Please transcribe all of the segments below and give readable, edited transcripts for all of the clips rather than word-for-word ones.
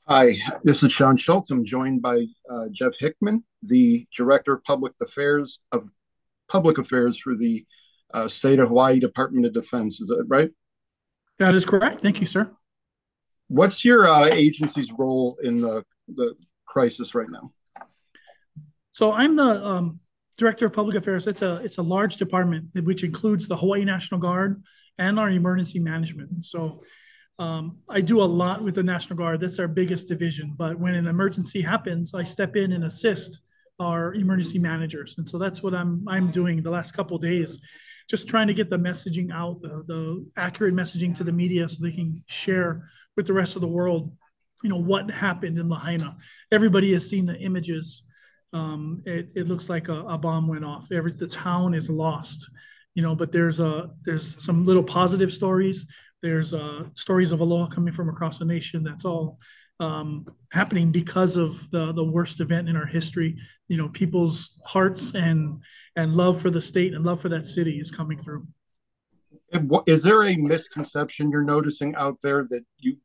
Hi, this is Sean Schultz. I'm joined by Jeff Hickman, the Director of Public Affairs for the State of Hawaii Department of Defense. Is that right? That is correct. Thank you, sir. What's your agency's role in the crisis right now? So I'm the director of public affairs. It's a large department which includes the Hawaii National Guard and our emergency management. So I do a lot with the National Guard. That's our biggest division. But when an emergency happens, I step in and assist our emergency managers. And so that's what I'm doing the last couple of days, just trying to get the messaging out, the accurate messaging to the media so they can share with the rest of the world, what happened in Lahaina. Everybody has seen the images. It looks like a bomb went off. The town is lost, but there's some little positive stories. There's stories of aloha coming from across the nation. That's all happening because of the worst event in our history. People's hearts and love for the state and love for that city is coming through. Is there a misconception you're noticing out there that you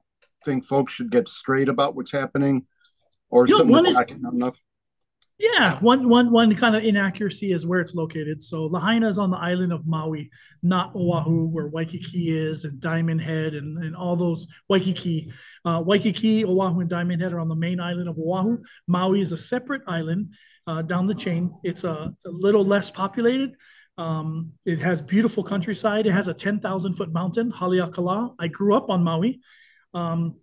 think folks should get straight about what's happening, or something One that's is lacking enough? Yeah, one kind of inaccuracy is where it's located. So Lahaina is on the island of Maui, not Oahu, where Waikiki is, and Diamond Head, and all those Waikiki. Waikiki, Oahu, and Diamond Head are on the main island of Oahu. Maui is a separate island down the chain. It's a little less populated. It has beautiful countryside. It has a 10,000-foot mountain, Haleakala. I grew up on Maui. Um,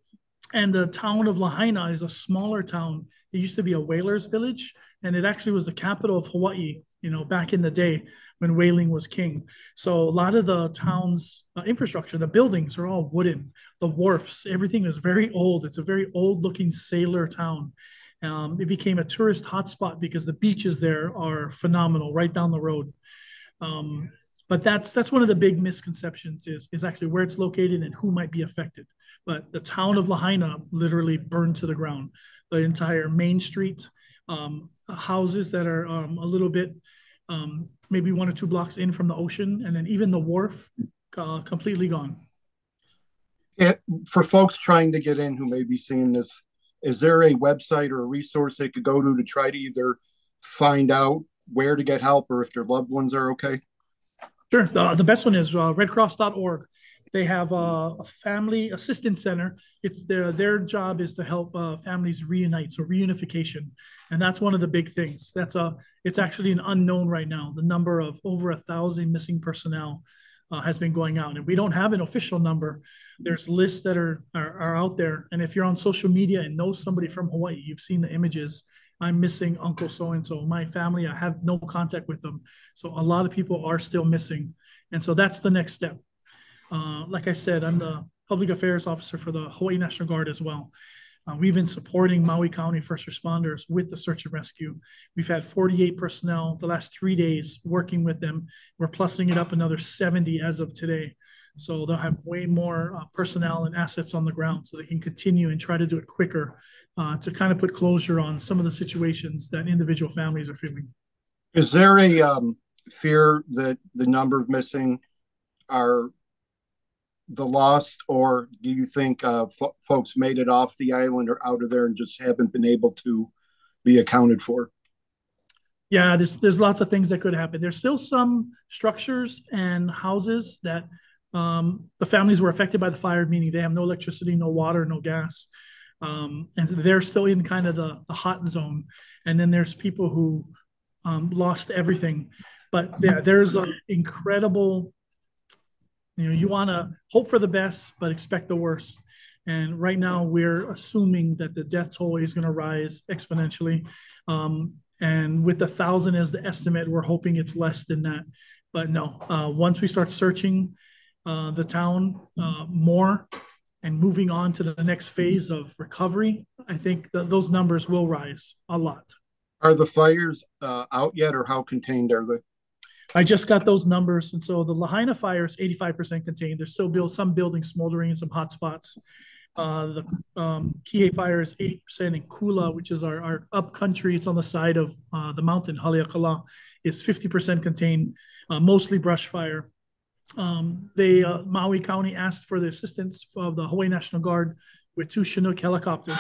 and the town of Lahaina is a smaller town. It used to be a whalers village, and it actually was the capital of Hawaii, back in the day when whaling was king. So a lot of the town's infrastructure, the buildings are all wooden, the wharfs, everything is very old. It's a very old looking sailor town. It became a tourist hotspot because the beaches there are phenomenal right down the road. Um, but that's one of the big misconceptions is actually where it's located and who might be affected. But the town of Lahaina literally burned to the ground. The entire main street, houses that are a little bit, maybe one or two blocks in from the ocean, and then even the wharf completely gone. For folks trying to get in who may be seeing this, is there a website or a resource they could go to try to either find out where to get help or if their loved ones are okay? Sure. The best one is redcross.org. They have a family assistance center. It's their job is to help families reunite, so reunification, and that's one of the big things. It's actually an unknown right now. The number of over 1,000 missing personnel has been going out, and we don't have an official number. There's lists that are out there, and if you're on social media and know somebody from Hawaii, you've seen the images. I'm missing Uncle so and so. My family, I have no contact with them. So a lot of people are still missing, and so that's the next step. Like I said, I'm the public affairs officer for the Hawaii National Guard as well. We've been supporting Maui County first responders with the search and rescue. We've had 48 personnel the last 3 days working with them. We're plussing it up another 70 as of today. So they'll have way more personnel and assets on the ground so they can continue and try to do it quicker to kind of put closure on some of the situations that individual families are feeling. Is there a fear that the number of missing are the lost, or do you think folks made it off the island or out of there and just haven't been able to be accounted for? Yeah, there's lots of things that could happen. There's still some structures and houses that the families were affected by the fire, meaning they have no electricity, no water, no gas, and they're still in kind of the hot zone. And then there's people who lost everything. But yeah, there's an incredible. You want to hope for the best, but expect the worst. And right now, we're assuming that the death toll is going to rise exponentially. And with 1,000 as the estimate, we're hoping it's less than that. But no, once we start searching the town more and moving on to the next phase of recovery, I think those numbers will rise a lot. Are the fires out yet, or how contained are they? I just got those numbers, and so the Lahaina fire is 85% contained. There's still some buildings smoldering in some hot spots. The Kihei fire is 80% in Kula, which is our up country. It's on the side of the mountain. Haleakala is 50% contained, mostly brush fire. Maui County asked for the assistance of the Hawaii National Guard with two Chinook helicopters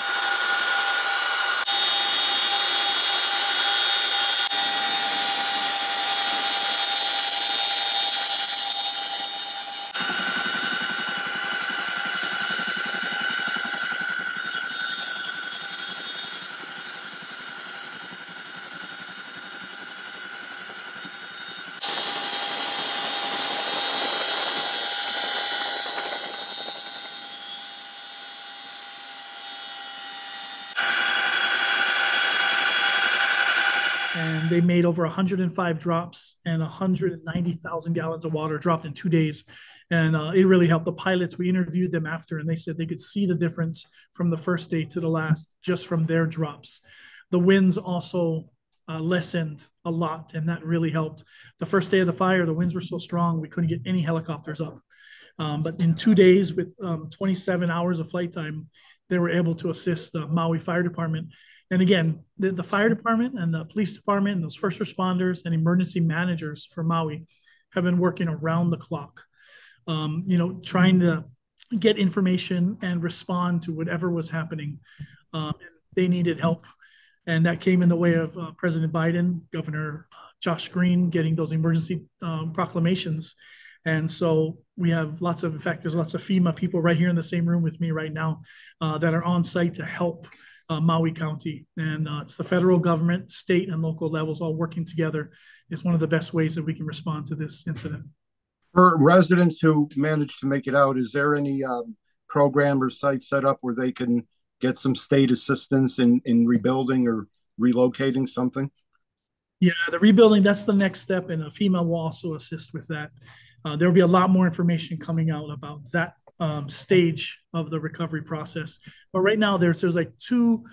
and they made over 105 drops and 190,000 gallons of water dropped in 2 days. And it really helped the pilots. We interviewed them after, and they said they could see the difference from the first day to the last just from their drops. The winds also lessened a lot, and that really helped. The first day of the fire, the winds were so strong we couldn't get any helicopters up. But in 2 days, with 27 hours of flight time, they were able to assist the Maui Fire Department. And again, the fire department and the police department and those first responders and emergency managers for Maui have been working around the clock, trying to get information and respond to whatever was happening. They needed help. And that came in the way of President Biden, Governor Josh Green getting those emergency proclamations. And so we have in fact, there's lots of FEMA people right here in the same room with me right now that are on site to help Maui County. And it's the federal government, state and local levels all working together. It's one of the best ways that we can respond to this incident. For residents who manage to make it out, is there any program or site set up where they can get some state assistance in rebuilding or relocating something? Yeah, the rebuilding, that's the next step, and FEMA will also assist with that. There'll be a lot more information coming out about that stage of the recovery process. But right now, there's like two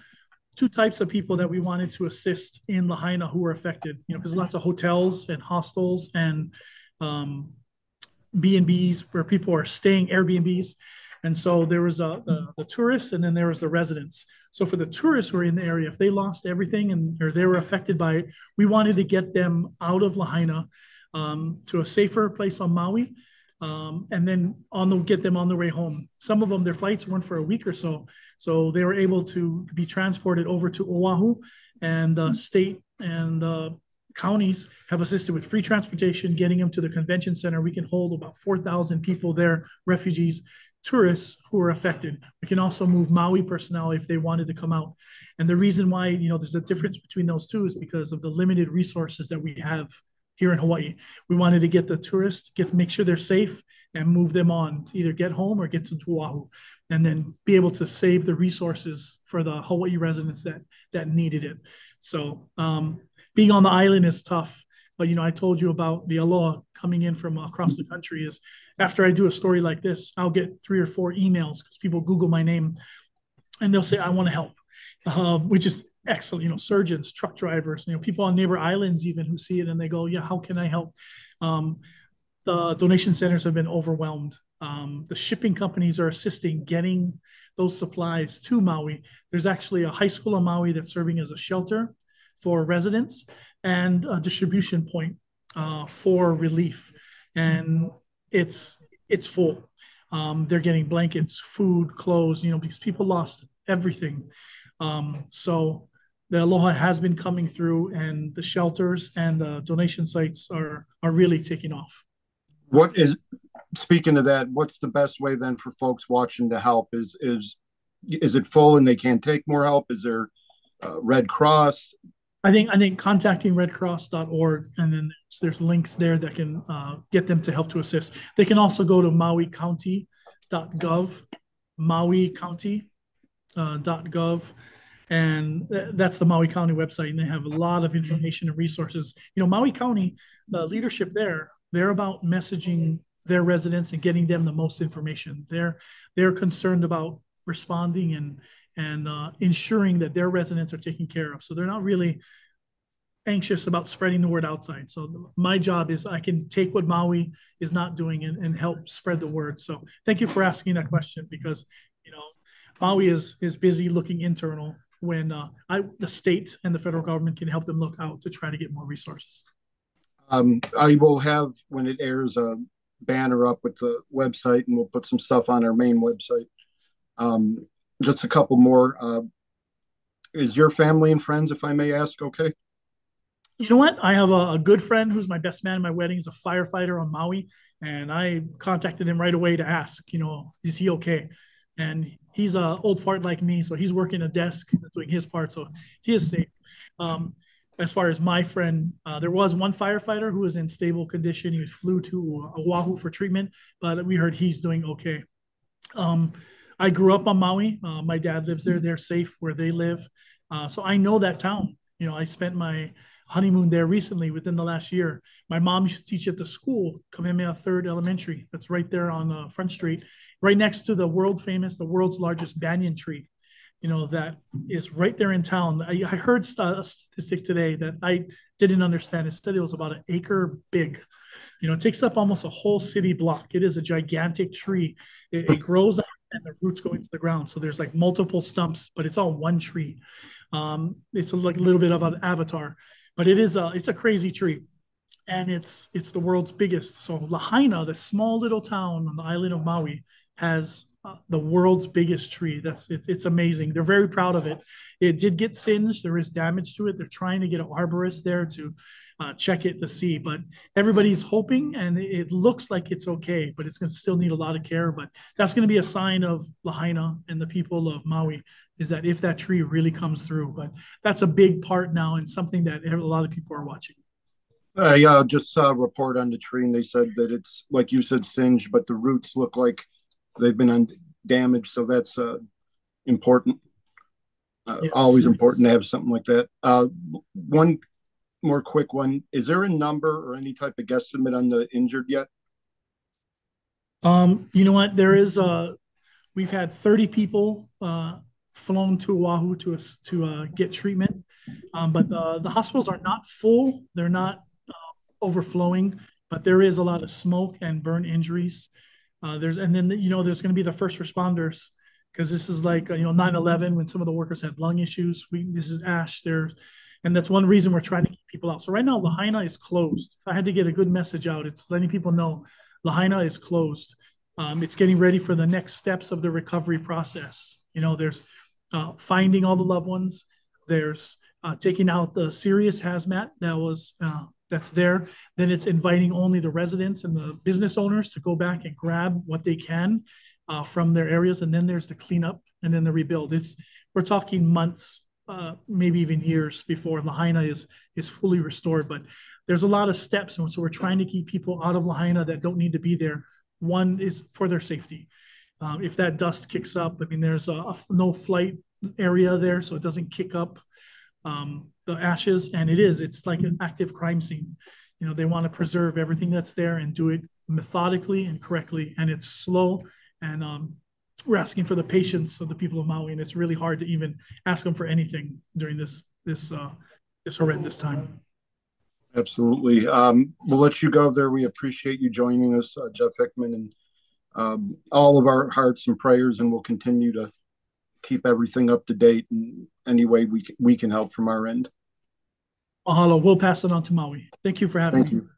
types of people that we wanted to assist in Lahaina who were affected. Because lots of hotels and hostels and B&Bs where people are staying, Airbnbs. And so there was the tourists, and then there was the residents. So for the tourists who are in the area, if they lost everything or they were affected by it, we wanted to get them out of Lahaina to a safer place on Maui, and then get them on their way home. Some of them, their flights weren't for a week or so, so they were able to be transported over to Oahu, and the state and counties have assisted with free transportation, getting them to the convention center. We can hold about 4,000 people there, refugees, tourists who are affected. We can also move Maui personnel if they wanted to come out. And the reason why, there's a difference between those two is because of the limited resources that we have here in Hawaii. We wanted to get the tourists, make sure they're safe, and move them on, either get home or get to Oahu, and then be able to save the resources for the Hawaii residents that needed it. So being on the island is tough. But, I told you about the aloha coming in from across the country. Is after I do a story like this, I'll get 3 or 4 emails because people Google my name and they'll say, I want to help, which is excellent. Surgeons, truck drivers, people on neighbor islands even who see it and they go, yeah, how can I help? The donation centers have been overwhelmed. The shipping companies are assisting getting those supplies to Maui. There's actually a high school on Maui that's serving as a shelter for residents and a distribution point for relief. And it's full. They're getting blankets, food, clothes, because people lost everything. So the aloha has been coming through, and the shelters and the donation sites are really taking off. Speaking of that, what's the best way then for folks watching to help? Is it full and they can't take more help? Is there Red Cross? I think contacting redcross.org, and then there's links there that can get them to help to assist. They can also go to mauicounty.gov, mauicounty.gov, and that's the Maui County website, and they have a lot of information and resources. Maui County, the leadership there, they're about messaging their residents and getting them the most information. They're concerned about responding and ensuring that their residents are taken care of. So they're not really anxious about spreading the word outside. So my job is I can take what Maui is not doing and help spread the word. So thank you for asking that question, because Maui is busy looking internal when the state and the federal government can help them look out to try to get more resources. I will have, when it airs, a banner up with the website, and we'll put some stuff on our main website. Just a couple more. Is your family and friends, if I may ask, okay? You know what? I have a good friend who's my best man at my wedding. He's a firefighter on Maui, and I contacted him right away to ask, is he okay? And he's an old fart like me, so he's working a desk doing his part, so he is safe. As far as my friend, there was one firefighter who was in stable condition. He flew to Oahu for treatment, but we heard he's doing okay. I grew up on Maui. My dad lives there. They're safe where they live. So I know that town. I spent my honeymoon there recently within the last year. My mom used to teach at the school, Kamehameha Third Elementary. That's right there on Front Street, right next to the world famous, the world's largest banyan tree. That is right there in town. I heard a statistic today that I didn't understand. It said it was about an acre big. It takes up almost a whole city block. It is a gigantic tree. It grows up and the roots go into the ground. So there's like multiple stumps, but it's all one tree. It's like a little bit of an avatar, but it's a crazy tree, and it's the world's biggest. So Lahaina, the small little town on the island of Maui, has the world's biggest tree. It's amazing. They're very proud of it. It did get singed. There is damage to it. They're trying to get an arborist there to check it to see, but everybody's hoping, and it looks like it's okay, but it's going to still need a lot of care. But that's going to be a sign of Lahaina and the people of Maui, is that if that tree really comes through. But that's a big part now, and something that a lot of people are watching. I just saw a report on the tree, and they said that it's, like you said, singed, but the roots look like they've been damaged. So that's important. Yes. Always important to have something like that. One more quick one. Is there a number or any type of guesstimate on the injured yet? You know what? We've had 30 people flown to Oahu to get treatment, but the hospitals are not full. They're not overflowing, but there is a lot of smoke and burn injuries. There's going to be the first responders, because this is like 9/11 when some of the workers had lung issues. This is ash there, and that's one reason we're trying to keep people out. So right now Lahaina is closed. If I had to get a good message out, it's letting people know Lahaina is closed. It's getting ready for the next steps of the recovery process. There's finding all the loved ones. There's taking out the serious hazmat that's there. Then it's inviting only the residents and the business owners to go back and grab what they can from their areas. And then there's the cleanup and then the rebuild. We're talking months, maybe even years before Lahaina is fully restored. But there's a lot of steps. And so we're trying to keep people out of Lahaina that don't need to be there. One is for their safety. If that dust kicks up, there's a no flight area there, so it doesn't kick up the ashes. And it's like an active crime scene. They want to preserve everything that's there and do it methodically and correctly. And it's slow. And we're asking for the patience of the people of Maui, and it's really hard to even ask them for anything during this horrendous time. Absolutely. We'll let you go there. We appreciate you joining us, Jeff Hickman, and all of our hearts and prayers, and we'll continue to keep everything up to date in any way we can help from our end. Mahalo. We'll pass it on to Maui. Thank you for having me. Thank you.